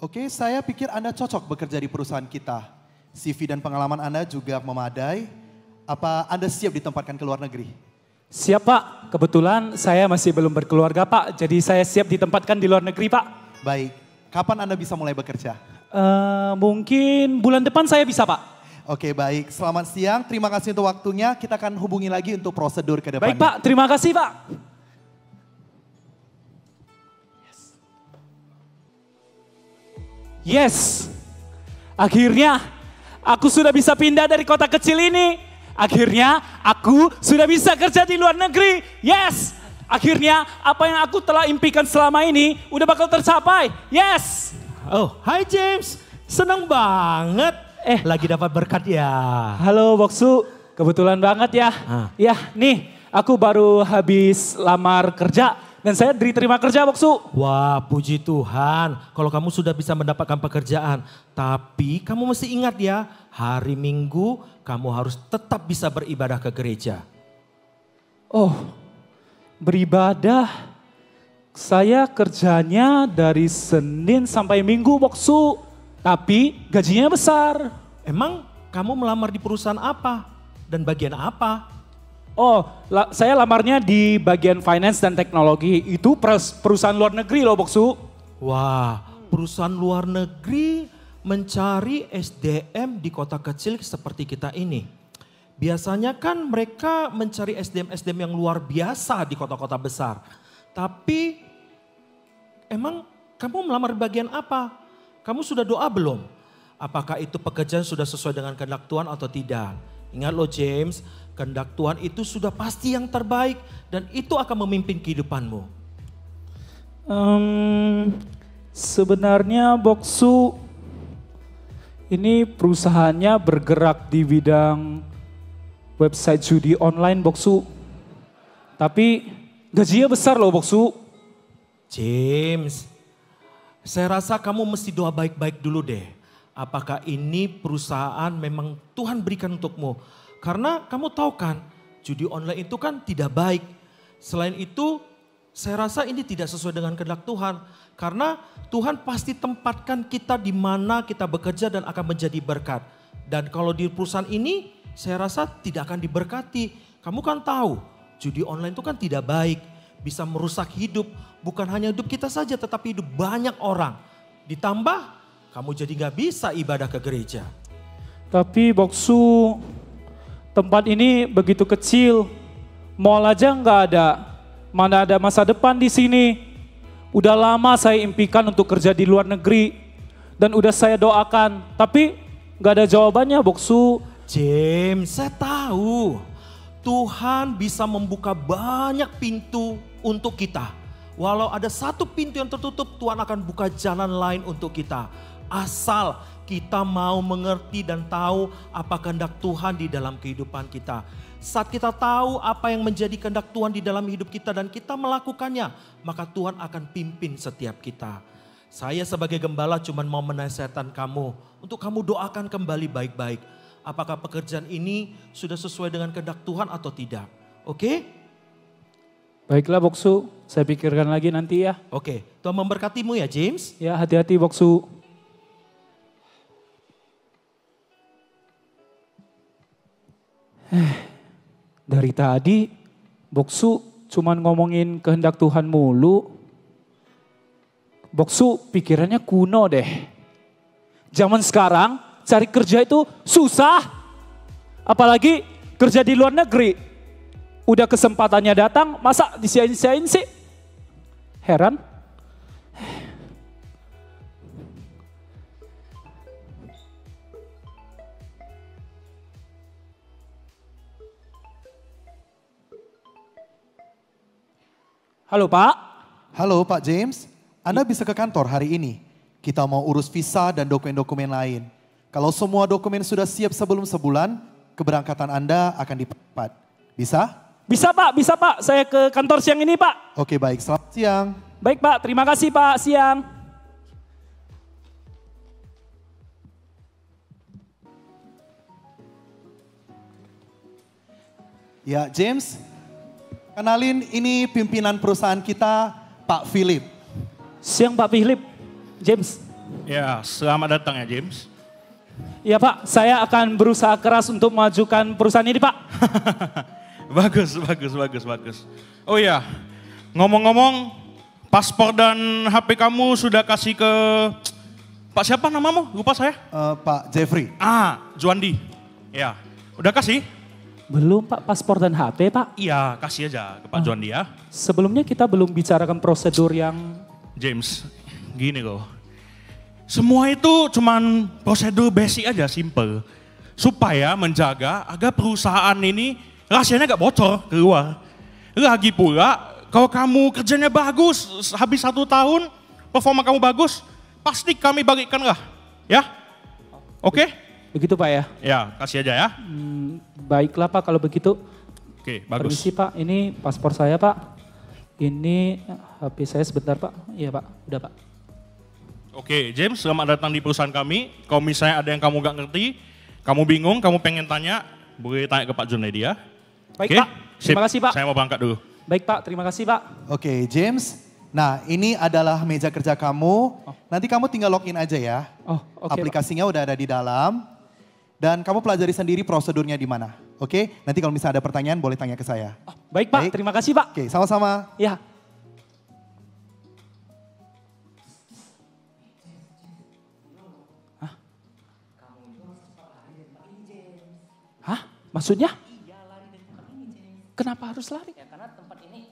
Oke, saya pikir Anda cocok bekerja di perusahaan kita. CV dan pengalaman Anda juga memadai. Apa Anda siap ditempatkan ke luar negeri? Siap Pak, kebetulan saya masih belum berkeluarga Pak, jadi saya siap ditempatkan di luar negeri Pak. Baik, kapan Anda bisa mulai bekerja? Mungkin bulan depan saya bisa Pak. Oke baik, selamat siang. Terima kasih untuk waktunya. Kita akan hubungi lagi untuk prosedur ke depannya. Baik Pak, terima kasih Pak. Yes, akhirnya aku sudah bisa pindah dari kota kecil ini. Akhirnya aku sudah bisa kerja di luar negeri. Yes, akhirnya apa yang aku telah impikan selama ini udah bakal tercapai. Yes. Oh, hai James. Senang banget. Lagi dapat berkat ya. Halo Boksu, kebetulan banget ya. Ya nih, aku baru habis lamar kerja dan saya diterima kerja Boksu. Wah, puji Tuhan. Kalau kamu sudah bisa mendapatkan pekerjaan. Tapi kamu mesti ingat ya, hari Minggu kamu harus tetap bisa beribadah ke gereja. Oh, beribadah. Saya kerjanya dari Senin sampai Minggu Boksu. Tapi gajinya besar. Emang kamu melamar di perusahaan apa? Dan bagian apa? Oh, saya lamarnya di bagian finance dan teknologi. Itu perusahaan luar negeri loh Boksu. Wah, perusahaan luar negeri mencari SDM di kota kecil seperti kita ini. Biasanya kan mereka mencari SDM-SDM yang luar biasa di kota-kota besar. Tapi emang kamu melamar di bagian apa? Kamu sudah doa belum? Apakah itu pekerjaan sudah sesuai dengan kehendak Tuhan atau tidak? Ingat loh James, kehendak Tuhan itu sudah pasti yang terbaik dan itu akan memimpin kehidupanmu. Sebenarnya Boksu, ini perusahaannya bergerak di bidang website judi online Boksu. Tapi gajinya besar loh Boksu. James, saya rasa kamu mesti doa baik-baik dulu deh. Apakah ini perusahaan memang Tuhan berikan untukmu? Karena kamu tahu kan, judi online itu kan tidak baik. Selain itu, saya rasa ini tidak sesuai dengan kehendak Tuhan. Karena Tuhan pasti tempatkan kita di mana kita bekerja dan akan menjadi berkat. Dan kalau di perusahaan ini, saya rasa tidak akan diberkati. Kamu kan tahu, judi online itu kan tidak baik. Bisa merusak hidup. Bukan hanya hidup kita saja tetapi hidup banyak orang. Ditambah kamu jadi gak bisa ibadah ke gereja. Tapi Boksu, tempat ini begitu kecil. Mall aja nggak ada. Mana ada masa depan di sini. Udah lama saya impikan untuk kerja di luar negeri. Dan udah saya doakan. Tapi nggak ada jawabannya Boksu. James, saya tahu. Tuhan bisa membuka banyak pintu untuk kita. Walau ada satu pintu yang tertutup, Tuhan akan buka jalan lain untuk kita. Asal kita mau mengerti dan tahu apa kehendak Tuhan di dalam kehidupan kita. Saat kita tahu apa yang menjadi kehendak Tuhan di dalam hidup kita dan kita melakukannya, maka Tuhan akan pimpin setiap kita. Saya sebagai gembala cuma mau menasihatkan kamu untuk kamu doakan kembali baik-baik. Apakah pekerjaan ini sudah sesuai dengan kehendak Tuhan atau tidak? Oke? Baiklah Boksu, saya pikirkan lagi nanti ya. Oke, Tuhan memberkatimu ya James. Ya hati-hati Boksu. Dari tadi Boksu cuman ngomongin kehendak Tuhan mulu. Boksu pikirannya kuno deh. Zaman sekarang cari kerja itu susah. Apalagi kerja di luar negeri. Udah kesempatannya datang, masa disiain-siain sih? Heran. Halo Pak. Halo Pak James, Anda bisa ke kantor hari ini. Kita mau urus visa dan dokumen-dokumen lain. Kalau semua dokumen sudah siap sebelum sebulan, keberangkatan Anda akan dipercepat. Bisa? Bisa Pak. Saya ke kantor siang ini Pak. Oke baik, selamat siang. Baik Pak, terima kasih Pak, siang. Ya James, kenalin ini pimpinan perusahaan kita Pak Philip. Siang Pak Philip, James. Ya, selamat datang ya James. Ya Pak, saya akan berusaha keras untuk memajukan perusahaan ini Pak. Bagus. Oh iya, ngomong-ngomong, paspor dan HP kamu sudah kasih ke Pak siapa namamu? Lupa saya. Pak Jeffrey. Juandi. Ya, udah kasih? Belum Pak, paspor dan HP Pak. Iya, kasih aja ke Pak Juandi ya. Sebelumnya kita belum bicarakan prosedur yang... James, gini loh. Semua itu cuman prosedur basic aja, simple. Supaya menjaga agar perusahaan ini rahasianya gak bocor keluar. Lagi pula, kalau kamu kerjanya bagus, habis 1 tahun, performa kamu bagus, pasti kami bagikan lah. Ya? Oke? Begitu Pak ya? Ya, kasih aja ya. Baiklah Pak kalau begitu. Oke, bagus. Permisi Pak, ini paspor saya Pak. Ini HP saya sebentar Pak. Iya Pak, udah Pak. Oke, James, selamat datang di perusahaan kami. Kalau misalnya ada yang kamu gak ngerti, kamu bingung, kamu pengen tanya, boleh tanya ke Pak Junaidi ya. Baik Oke? Pak, terima kasih Pak. Saya mau berangkat dulu. Baik Pak, terima kasih Pak. Oke, James. Nah, ini adalah meja kerja kamu. Nanti kamu tinggal login aja ya. Oh, oke Pak. Aplikasinya udah ada di dalam. Dan kamu pelajari sendiri prosedurnya di mana. Oke, nanti kalau misalnya ada pertanyaan boleh tanya ke saya. Baik Pak, terima kasih Pak. Oke, sama-sama. Ya. Hah? Maksudnya? Kenapa harus lari?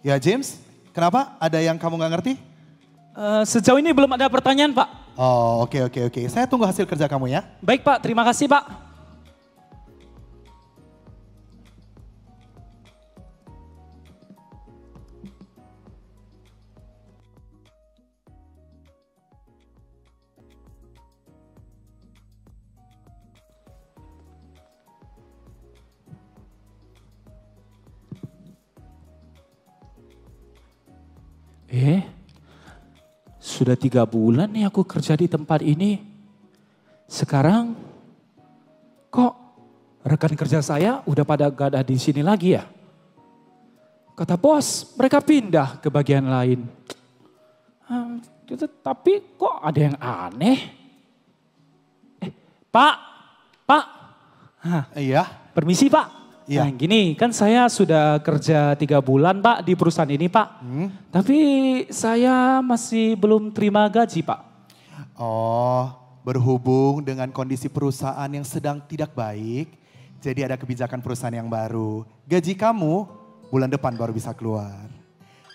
Ya James, kenapa? Ada yang kamu nggak ngerti? Sejauh ini belum ada pertanyaan Pak. Oh, oke. Saya tunggu hasil kerja kamu ya. Baik Pak, terima kasih Pak. Sudah 3 bulan nih aku kerja di tempat ini. Sekarang kok rekan kerja saya udah pada gak ada di sini lagi ya? Kata bos, mereka pindah ke bagian lain. Tapi kok ada yang aneh? Pak. Iya. Permisi Pak. Iya. Nah gini, kan saya sudah kerja 3 bulan Pak di perusahaan ini Pak. Tapi saya masih belum terima gaji Pak. Oh, berhubung dengan kondisi perusahaan yang sedang tidak baik, jadi ada kebijakan perusahaan yang baru. Gaji kamu bulan depan baru bisa keluar.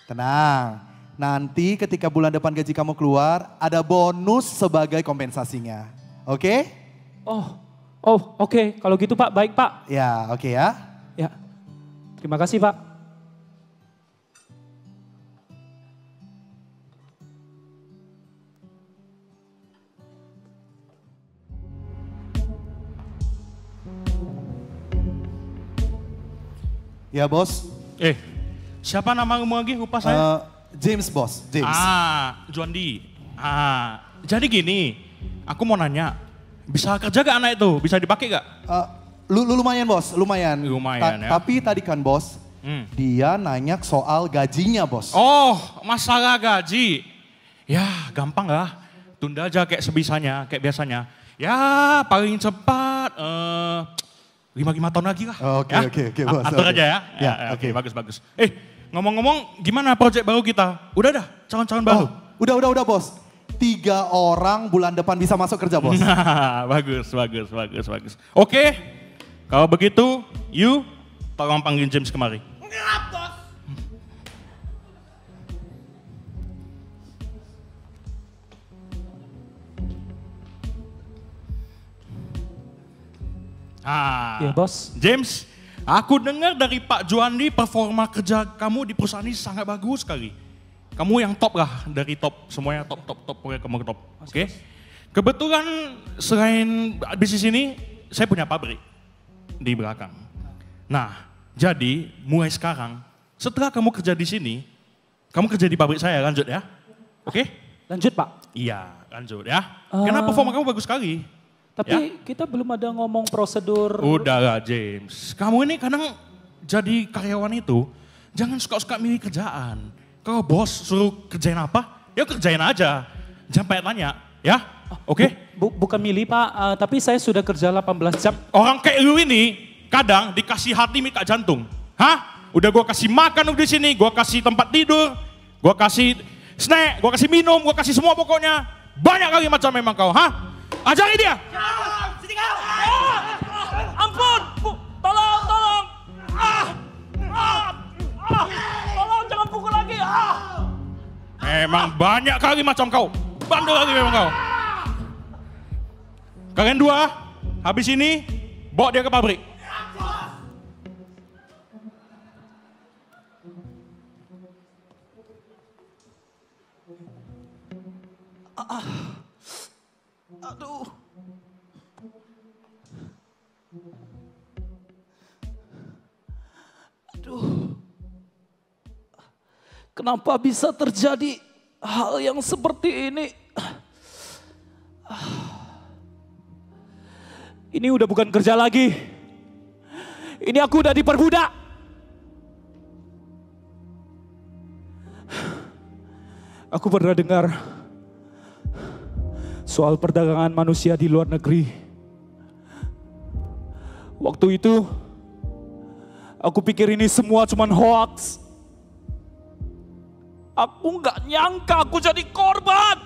Tenang, nanti ketika bulan depan gaji kamu keluar, ada bonus sebagai kompensasinya. Oke? Oh, oke. Kalau gitu Pak, baik Pak. Ya, oke ya. Ya, terima kasih Pak. Ya bos. Siapa namamu lagi? Lupa saya. James bos, James. Juandi. Jadi gini, aku mau nanya, bisa kerja gak anak itu? Bisa dipakai gak? Lumayan bos, lumayan. Lumayan ya. Tapi tadi kan bos, dia nanya soal gajinya bos. Oh, masalah gaji. Ya gampang lah, tunda aja kayak sebisanya, kayak biasanya. Ya paling cepat 5 tahun lagi lah. Oke, bos. Atur aja ya. Ya, Oke, bagus. Ngomong-ngomong gimana proyek baru kita? Udah calon-calon baru? Udah bos. 3 orang bulan depan bisa masuk kerja bos. Nah, bagus. Oke, kalau begitu, tolong panggil James kemari. Ya bos. James, aku dengar dari Pak Juandi performa kerja kamu di perusahaan ini sangat bagus sekali. Kamu yang top lah, dari top, semuanya top, pokoknya kamu top. Oke. Kebetulan selain bisnis ini, saya punya pabrik di belakang. Nah, jadi mulai sekarang, setelah kamu kerja di sini, kamu kerja di pabrik saya, lanjut ya. Oke? Lanjut Pak. Iya, lanjut ya. Karena performa kamu bagus sekali. Tapi kita belum ada ngomong prosedur. Udahlah James, kamu ini kadang jadi karyawan itu, jangan suka-suka milih kerjaan. Kalau bos suruh kerjain apa, ya kerjain aja. Jangan pengen tanya, ya. Oke? Bukan milih Pak, tapi saya sudah kerja 18 jam. Orang kayak lu ini kadang dikasih hati minta jantung. Hah? Udah gua kasih makan di sini, gua kasih tempat tidur, gua kasih snack, gua kasih minum, gua kasih semua pokoknya. Banyak kali macam memang kau, hah? Ajari dia. Ampun, Bu, tolong. Tolong jangan pukul lagi. Memang banyak kali macam kau. Bandel lagi memang kau. Kalian dua, habis ini bawa dia ke pabrik. Aduh. Kenapa bisa terjadi hal yang seperti ini? Ini udah bukan kerja lagi. Ini aku udah diperbudak. Aku pernah dengar soal perdagangan manusia di luar negeri. Waktu itu aku pikir ini semua cuman hoax. Aku nggak nyangka aku jadi korban.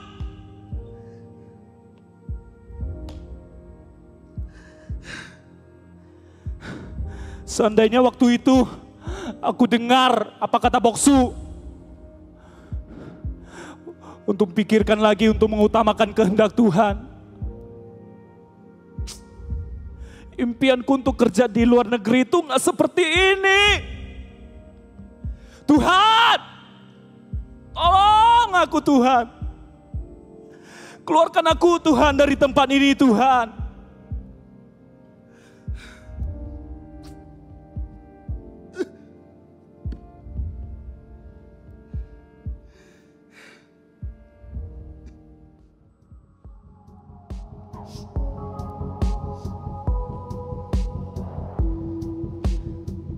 Seandainya waktu itu aku dengar apa kata Boksu, untuk pikirkan lagi untuk mengutamakan kehendak Tuhan. Impianku untuk kerja di luar negeri itu nggak seperti ini. Tuhan, tolong aku Tuhan. Keluarkan aku Tuhan dari tempat ini Tuhan.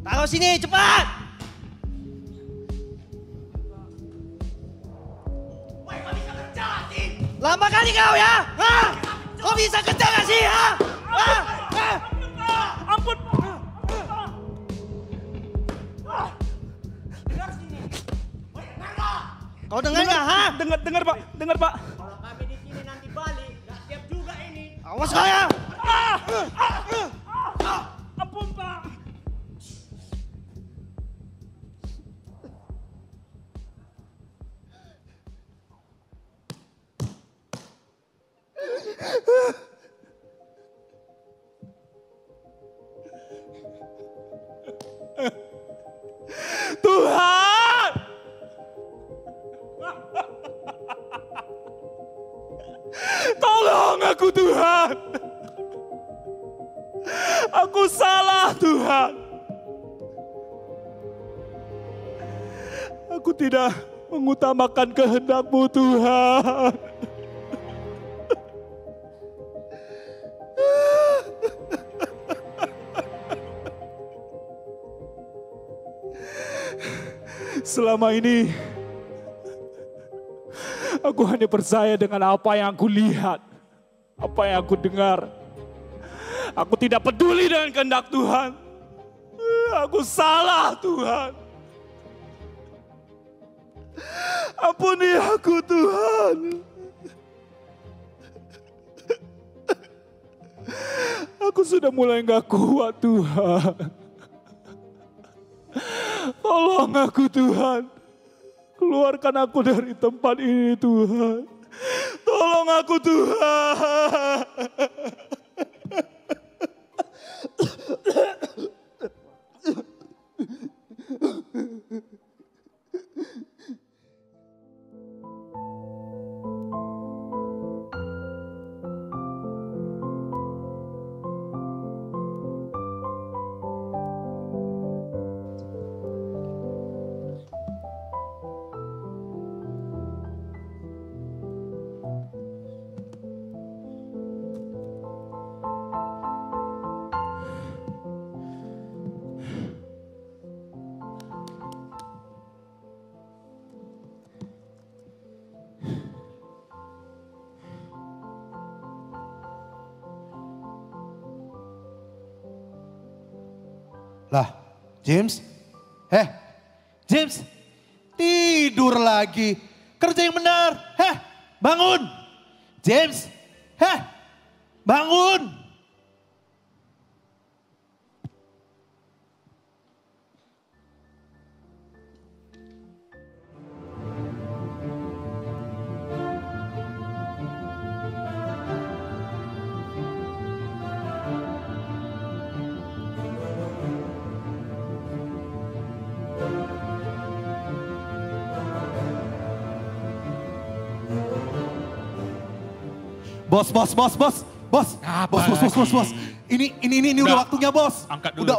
Taruh sini, cepat! Woi, kau bisa kerja gak sih? Lama kali kau ya? Hah? Kau bisa kerja gak sih? Hah? Ampun. Dengar sini. Woi, dengar gak? Kau dengar gak? Hah? Dengar Pak. Kalau kami di sini nanti balik, gak siap juga ini. Awas kau ya! Ampun Pak. Tuhan, tolong aku Tuhan. Aku salah Tuhan. Aku tidak mengutamakan kehendak-Mu Tuhan. Selama ini aku hanya percaya dengan apa yang aku lihat, apa yang aku dengar. Aku tidak peduli dengan kehendak Tuhan. Aku salah Tuhan. Ampuni aku Tuhan. Aku sudah mulai gak kuat Tuhan. Tolong aku Tuhan. Keluarkan aku dari tempat ini Tuhan. Tolong aku Tuhan. Lah, James? James? Tidur lagi. Kerja yang benar. Bangun. James? Bangun. Bos. Ini udah waktunya, Bos. Angkat dulu.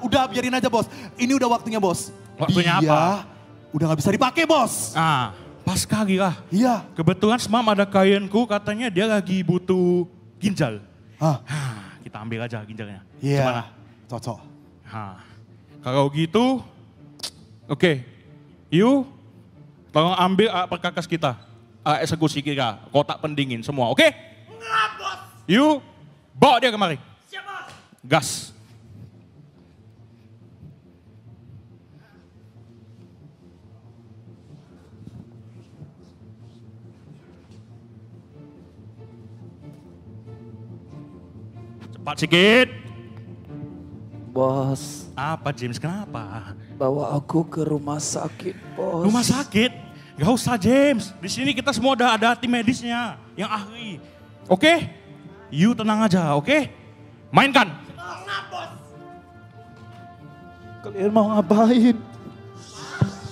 Udah biarin aja, Bos. Ini udah waktunya, Bos. Waktunya apa? Udah gak bisa dipakai, Bos. Pas kali lah. Iya. Kebetulan semalam ada klienku katanya dia lagi butuh ginjal. Kita ambil aja ginjalnya. Iya. Gimana? Cocok. Kalau gitu, oke. You tolong ambil alat perkakas kita. Eksekusi kita, kotak pendingin semua, oke? Enggak, Bos. You bawa dia kemari. Siap, Bos. Gas. Cepat sikit. Bos, Apa James, kenapa? bawa aku ke rumah sakit, bos. Rumah sakit? Gak usah James, di sini kita semua udah ada tim medisnya yang ahli. Oke? You tenang aja, oke? Mainkan. Enggak, Bos. Kalian mau ngapain?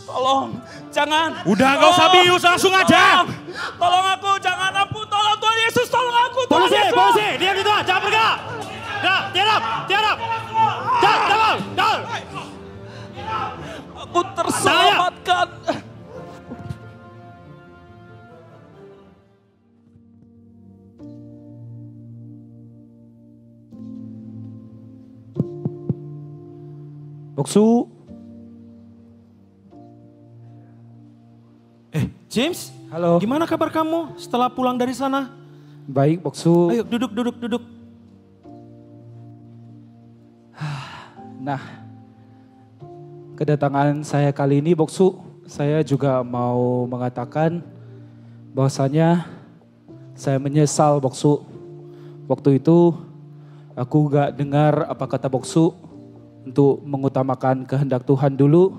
Tolong, jangan. Udah gak usah bius, langsung aja. Tolong aku, jangan ampun. Tolong Tuhan Yesus, tolong aku. Tuhan Yesus. Polisi, diam di jangan bergerak. Tiarap. Jangan. Aku terselamatkan. Boksu, James, halo. gimana kabar kamu setelah pulang dari sana? Baik, Boksu. Ayo duduk. Nah, kedatangan saya kali ini, Boksu, saya juga mau mengatakan bahwasanya saya menyesal, Boksu. Waktu itu aku gak dengar apa kata Boksu untuk mengutamakan kehendak Tuhan dulu,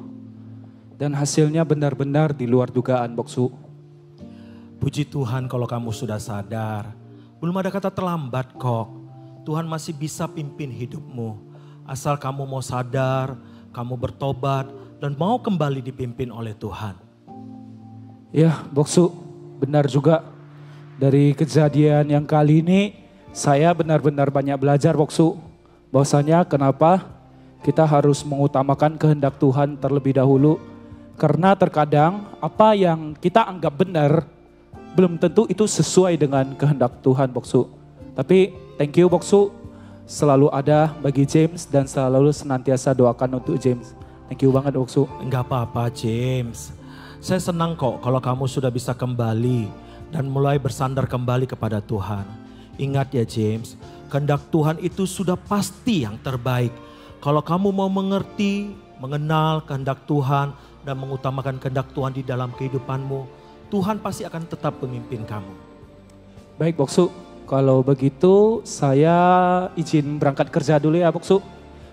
dan hasilnya benar-benar di luar dugaan, Boksu. Puji Tuhan kalau kamu sudah sadar. Belum ada kata terlambat kok. Tuhan masih bisa pimpin hidupmu. Asal kamu mau sadar, kamu bertobat, dan mau kembali dipimpin oleh Tuhan. Ya, Boksu, benar juga. Dari kejadian yang kali ini, saya benar-benar banyak belajar, Boksu. Bahwasanya kenapa kita harus mengutamakan kehendak Tuhan terlebih dahulu. Karena terkadang apa yang kita anggap benar, belum tentu itu sesuai dengan kehendak Tuhan, Boksu. Tapi thank you, Boksu. Selalu ada bagi James dan selalu senantiasa doakan untuk James. Thank you banget, Boksu. Enggak apa-apa James. Saya senang kok kalau kamu sudah bisa kembali dan mulai bersandar kembali kepada Tuhan. Ingat ya James, kehendak Tuhan itu sudah pasti yang terbaik. Kalau kamu mau mengerti, mengenal kehendak Tuhan dan mengutamakan kehendak Tuhan di dalam kehidupanmu, Tuhan pasti akan tetap memimpin kamu. Baik, Boksu. Kalau begitu saya izin berangkat kerja dulu ya, Boksu.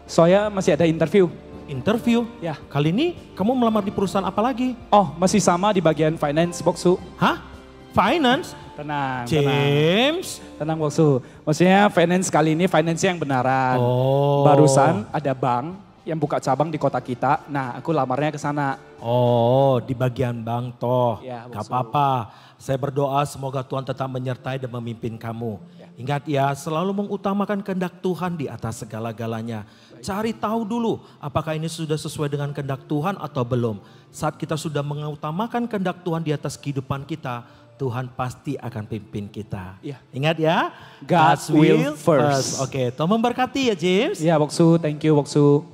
Saya masih ada interview. Interview? Ya. Kali ini kamu melamar di perusahaan apa lagi? Oh, masih sama di bagian finance, Boksu. Hah? Finance? Tenang, tenang. James? Tenang, Boksu. Maksudnya finance kali ini finance yang benaran. Oh. Barusan ada bank yang buka cabang di kota kita. Nah, aku lamarnya ke sana. Oh, di bagian bank toh. Ya, Gak Boksu. apa-apa. Saya berdoa semoga Tuhan tetap menyertai dan memimpin kamu. Ingat ya, selalu mengutamakan kehendak Tuhan di atas segala-galanya. Cari tahu dulu apakah ini sudah sesuai dengan kehendak Tuhan atau belum. Saat kita sudah mengutamakan kehendak Tuhan di atas kehidupan kita, Tuhan pasti akan pimpin kita. Iya. Ingat ya, God's will first. Oke, Tuhan memberkati ya James. Iya, Boksu. Thank you, Boksu.